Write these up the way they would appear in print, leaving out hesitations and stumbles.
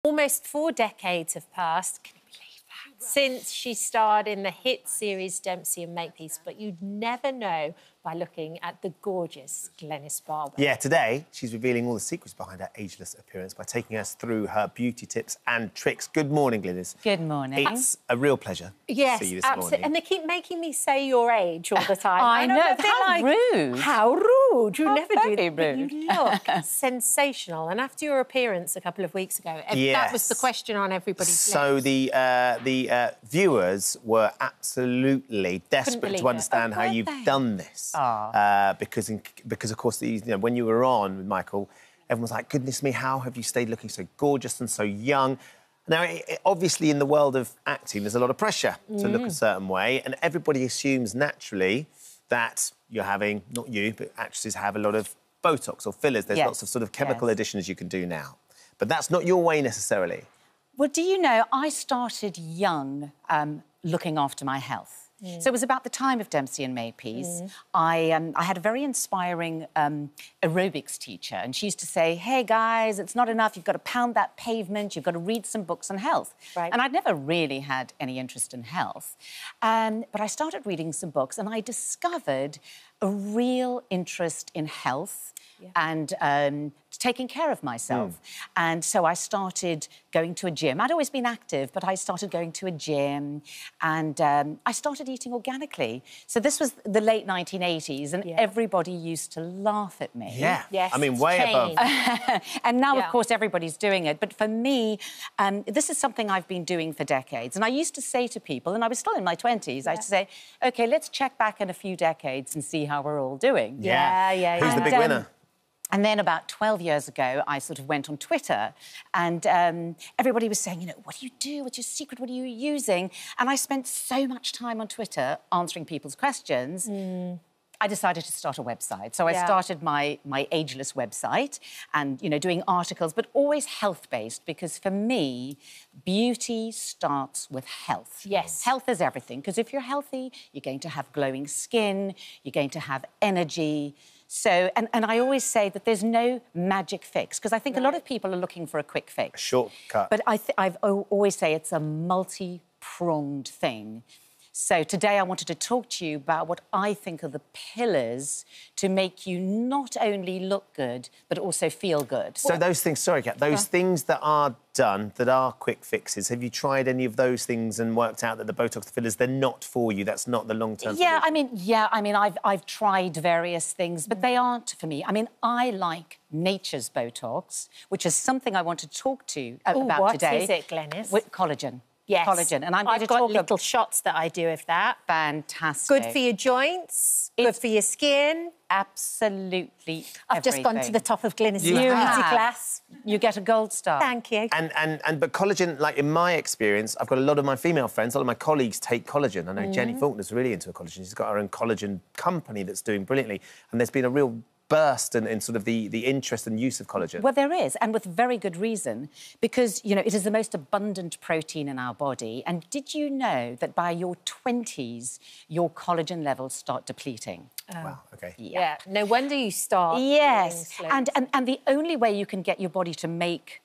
Almost 4 decades have passed, can you believe that? Since she starred in the hit series Dempsey and Makepeace, but you'd never know by looking at the gorgeous Glynis Barber. Yeah, today she's revealing all the secrets behind her ageless appearance by taking us through her beauty tips and tricks. Good morning, Glynis. Good morning. It's a real pleasure to see you this morning. And they keep making me say your age all the time. I know, how rude. How rude. You never do very that. But rude. you look sensational. And after your appearance a couple of weeks ago, that was the question on everybody's lips. So the viewers were absolutely desperate to understand how you've done this. Because of course, when you were on with Michael, everyone was like, goodness me, how have you stayed looking so gorgeous and so young? Now, obviously, in the world of acting, there's a lot of pressure to look a certain way, and everybody assumes naturally that you're having, not you, but actresses have a lot of Botox or fillers. There's lots of sort of chemical additions you can do now. But that's not your way necessarily. Well, do you know, I started young looking after my health. So it was about the time of Dempsey and Makepeace. I had a very inspiring aerobics teacher, and she used to say, hey, guys, it's not enough. You've got to pound that pavement. You've got to read some books on health. Right. And I'd never really had any interest in health. But I started reading some books, and I discovered a real interest in health and taking care of myself. And so I started going to a gym. I'd always been active, but I started going to a gym and I started eating organically. So this was the late 1980s and everybody used to laugh at me. Yeah, I mean, way above. And now, of course, everybody's doing it. But for me, this is something I've been doing for decades. And I used to say to people, and I was still in my 20s, I used to say, OK, let's check back in a few decades and see how we're all doing. Who's the big winner? And then about 12 years ago, I sort of went on Twitter and everybody was saying, you know, what do you do? What's your secret? What are you using? And I spent so much time on Twitter answering people's questions. I decided to start a website. So I started my ageless website and, you know, doing articles, but always health-based, because for me, beauty starts with health. Yes. Health is everything, because if you're healthy, you're going to have glowing skin, you're going to have energy. So, and I always say that there's no magic fix, because I think a lot of people are looking for a quick fix. A shortcut. But I always say it's a multi-pronged thing. So today I wanted to talk to you about what I think are the pillars to make you not only look good, but also feel good. So those things, sorry, Kat, those things that are done, that are quick fixes, have you tried any of those things and worked out that the Botox, the fillers, they're not for you? That's not the long-term solution? I mean, I've tried various things, but they aren't for me. I mean, I like nature's Botox, which is something I want to talk to you about today. What is it, Glynis? With collagen. Yes. Collagen. And I've got little shots that I do of that. Fantastic. Good for your joints, good for your skin. Absolutely I've just gone to the top of Glynis' beauty class. You get a gold star. Thank you. But collagen, like in my experience, I've got a lot of my female friends, a lot of my colleagues take collagen. I know Jenny Faulkner's really into collagen. She's got her own collagen company that's doing brilliantly. And there's been a real burst in sort of the interest and use of collagen. Well, there is, and with very good reason, because, you know, it is the most abundant protein in our body. And did you know that by your 20s, your collagen levels start depleting? Wow, OK. Yeah, no wonder you start. Yes, and the only way you can get your body to make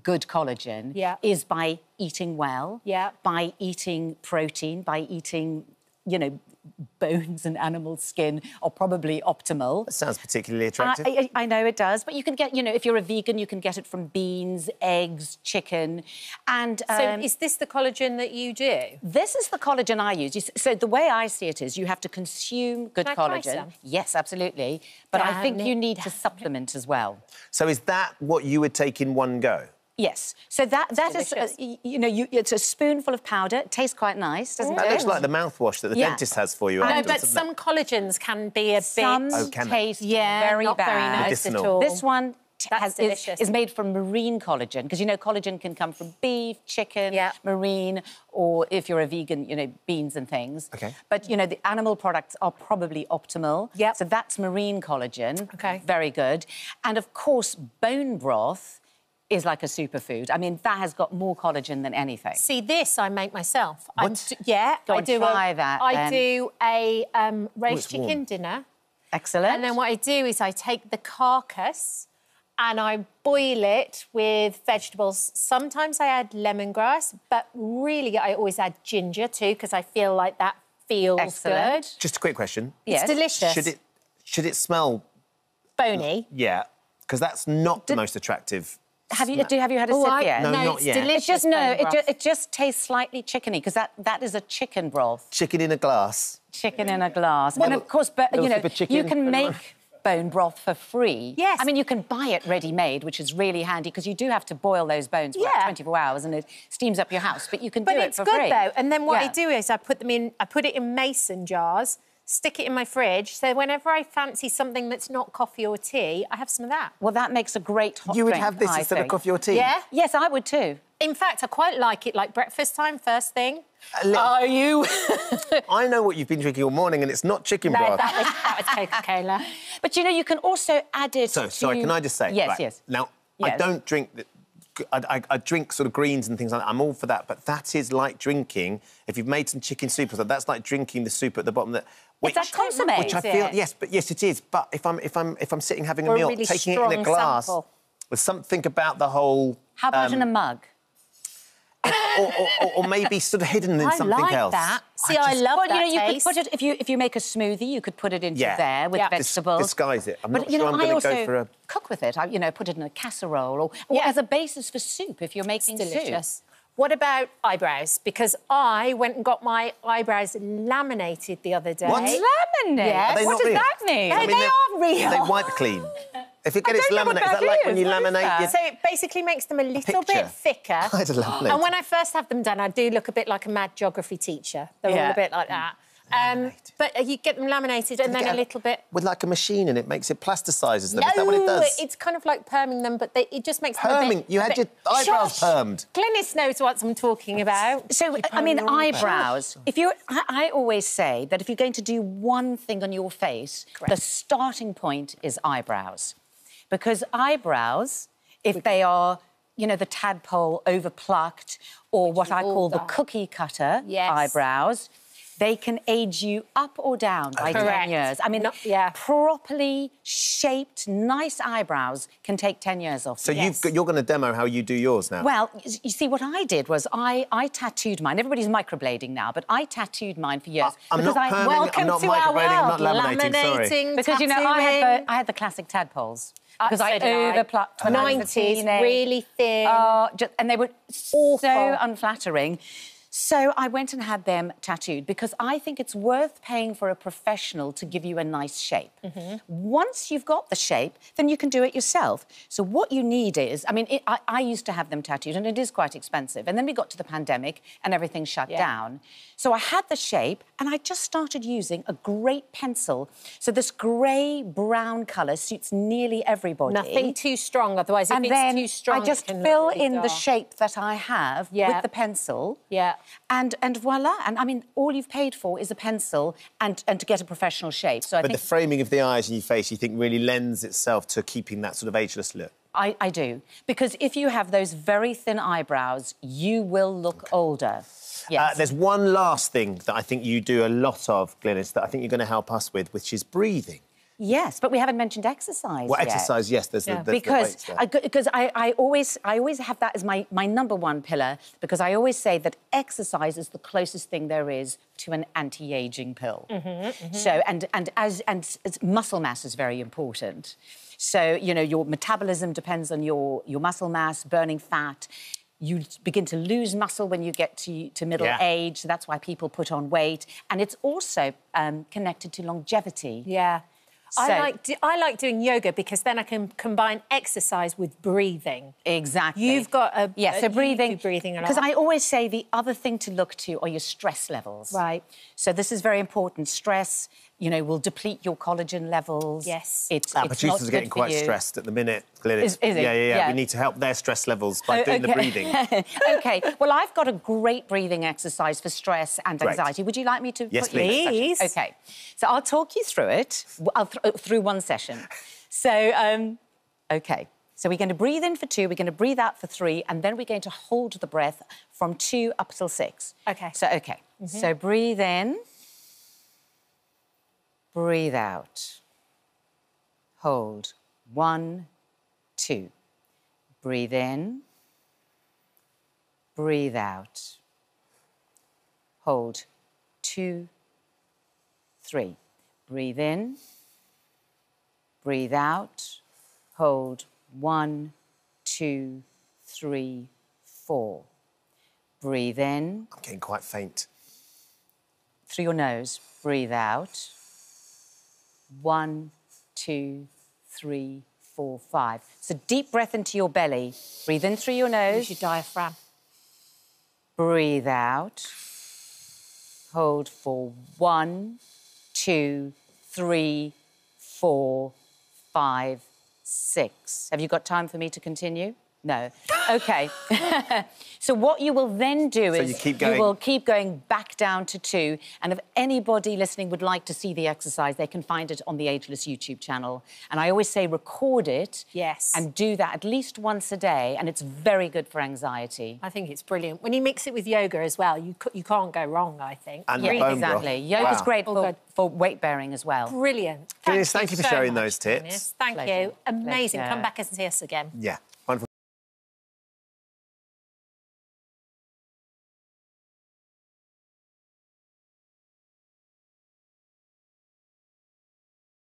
good collagen is by eating well, by eating protein, by eating, you know, bones and animal skin are probably optimal. That sounds particularly attractive. I know it does, but you can get, you know, if you're a vegan, you can get it from beans, eggs, chicken, and... So is this the collagen that you do? This is the collagen I use. So the way I see it is you have to consume good collagen. Try some? Yes, absolutely. But I think you need to supplement as well. So is that what you would take in one go? Yes. So that is, you know, it's a spoonful of powder. It tastes quite nice, doesn't it? That looks like the mouthwash that the dentist has for you. No, but some collagens can be a bit... Some taste very not bad. Very nice at all. This one is made from marine collagen, because, you know, collagen can come from beef, chicken, marine, or if you're a vegan, you know, beans and things. OK. But, you know, the animal products are probably optimal. So that's marine collagen. OK. Very good. And, of course, bone broth is like a superfood. I mean, that has got more collagen than anything. See, this I make myself. What? Go and try that, I do a roast chicken dinner. Excellent. And then what I do is I take the carcass and I boil it with vegetables. Sometimes I add lemongrass, but really I always add ginger too, because I feel like that feels good. Just a quick question. Yes. It's delicious. Should it smell... bony? Yeah, because that's not the most attractive... Have you had a sip yet? No, not it's yet. delicious. It just tastes slightly chickeny, because that is a chicken broth. Chicken in a glass. Chicken in a glass. And of course, but you know, you can make bone broth for free. Yes. I mean, you can buy it ready-made, which is really handy, because you do have to boil those bones for like 24 hours and it steams up your house, but you can do it for free. But it's good, though. And then what I do is I put it in mason jars, stick it in my fridge, so whenever I fancy something that's not coffee or tea, I have some of that. Well, that makes a great hot drink, You would have this instead of coffee or tea? Yeah? Yes, I would too. In fact, I quite like it like breakfast time, first thing. Are you? I know what you've been drinking all morning, and it's not chicken broth. That was Coca-Cola. But, you know, you can also add it So, sorry, can I just say... Yes, right, yes. Now, I Yes. don't drink... I drink sort of greens and things like that. I'm all for that, but that is like drinking... If you've made some chicken soup or something, that's like drinking the soup at the bottom that... It's like consommé. Which I feel... Yes, it is. But if I'm sitting having a Or a meal, really taking it in a strong glass... sample. There's something about the whole... How about in a mug? or maybe sort of hidden in something like else. that. See, I love that you know, you taste. could put it if you make a smoothie, you could put it into there with Yeah. vegetables. Disguise it. I'm But not you sure know, I'm I going to also go for a... cook with it. You know, put it in a casserole or as a basis for soup if you're making delicious. soup. What about eyebrows? Because I went and got my eyebrows laminated the other day. What? Laminate? Yes. Are they What not does real? that mean? I mean, they are real. They wipe clean. If it I gets don't know what laminated, is that that like when is. you What is laminate that? your... So it basically makes them a little picture. bit thicker. I had a laminate. And when I first have them done, I do look a bit like a mad geography teacher. They're all a bit like that. But you get them laminated and then a little bit... With like a machine and it makes it plasticises them. Is that what it does? It's kind of like perming them, but it just makes them a Perming? bit... You had your eyebrows permed. Glynis knows what I'm talking about. So, I mean, eyebrows. I always say that if you're going to do one thing on your face, the starting point is eyebrows. Because eyebrows, if they are, you know, the tadpole overplucked or what I call the cookie cutter eyebrows, they can age you up or down by 10 years. I mean, properly shaped, nice eyebrows can take 10 years off. So you're going to demo how you do yours now? Well, you see, what I did was I tattooed mine. Everybody's microblading now, but I tattooed mine for years. I'm not perming, I'm not microblading, I'm not laminating, sorry. Because, you know, I had the classic tadpoles. Because I overplucked when I was a 90s, teenager. really thin. And they were so unflattering. So I went and had them tattooed because I think it's worth paying for a professional to give you a nice shape. Once you've got the shape, then you can do it yourself. So what you need is, I mean, I used to have them tattooed and it is quite expensive. And then we got to the pandemic and everything shut down. So I had the shape and I just started using a great pencil. So this grey-brown colour suits nearly everybody. Nothing too strong, otherwise if it's too strong, I just fill in the shape that I have with the pencil. And voila. And, I mean, all you've paid for is a pencil and to get a professional shape. So I think the framing of the eyes in your face, you think, really lends itself to keeping that sort of ageless look? I do. Because if you have those very thin eyebrows, you will look older. Yes. There's one last thing that I think you do a lot of, Glynis, that I think you're going to help us with, which is breathing. Yes, but we haven't mentioned exercise Well, yet. exercise, yes, there's the because I always have that as my number one pillar, because I always say that exercise is the closest thing there is to an anti-aging pill. So and as muscle mass is very important. So, you know, your metabolism depends on your muscle mass, burning fat. You begin to lose muscle when you get to middle age. So that's why people put on weight. And it's also connected to longevity. So, I like doing yoga because then I can combine exercise with breathing. Exactly. You've got a... so breathing a lot. Because I always say the other thing to look to are your stress levels. Right. So this is very important. Stress, you know, will deplete your collagen levels. Yes. It's producers are getting quite stressed at the minute, Glynis. Is it? Yeah. We need to help their stress levels by doing the breathing. OK. Well, I've got a great breathing exercise for stress and anxiety. Would you like me to Yes, put you in please. OK. So I'll talk you through it through one session. So, OK. So we're going to breathe in for 2, we're going to breathe out for 3, and then we're going to hold the breath from 2 up till 6. OK. So, OK. So breathe in. Breathe out. Hold. 1, 2. Breathe in. Breathe out. Hold. 2, 3. Breathe in. Breathe out. Hold. 1, 2, 3, 4. Breathe in. I'm getting quite faint. Through your nose. Breathe out. 1, 2, 3, 4, 5. So deep breath into your belly. Breathe in through your nose. Use your diaphragm. Breathe out. Hold for 1, 2, 3, 4, 5, 6. Have you got time for me to continue? No. OK. So what you will then do is you will keep going back down to 2. And if anybody listening would like to see the exercise, they can find it on the Ageless YouTube channel. And I always say record it. Yes. And do that at least once a day. And it's very good for anxiety. I think it's brilliant. When you mix it with yoga as well, you can't go wrong, I think. And yeah, exactly. Yoga's great for weight bearing as well. Brilliant. Glynis, thank you for sharing those tips. Glynis. Thank you. Amazing. Come back and see us again. Yeah.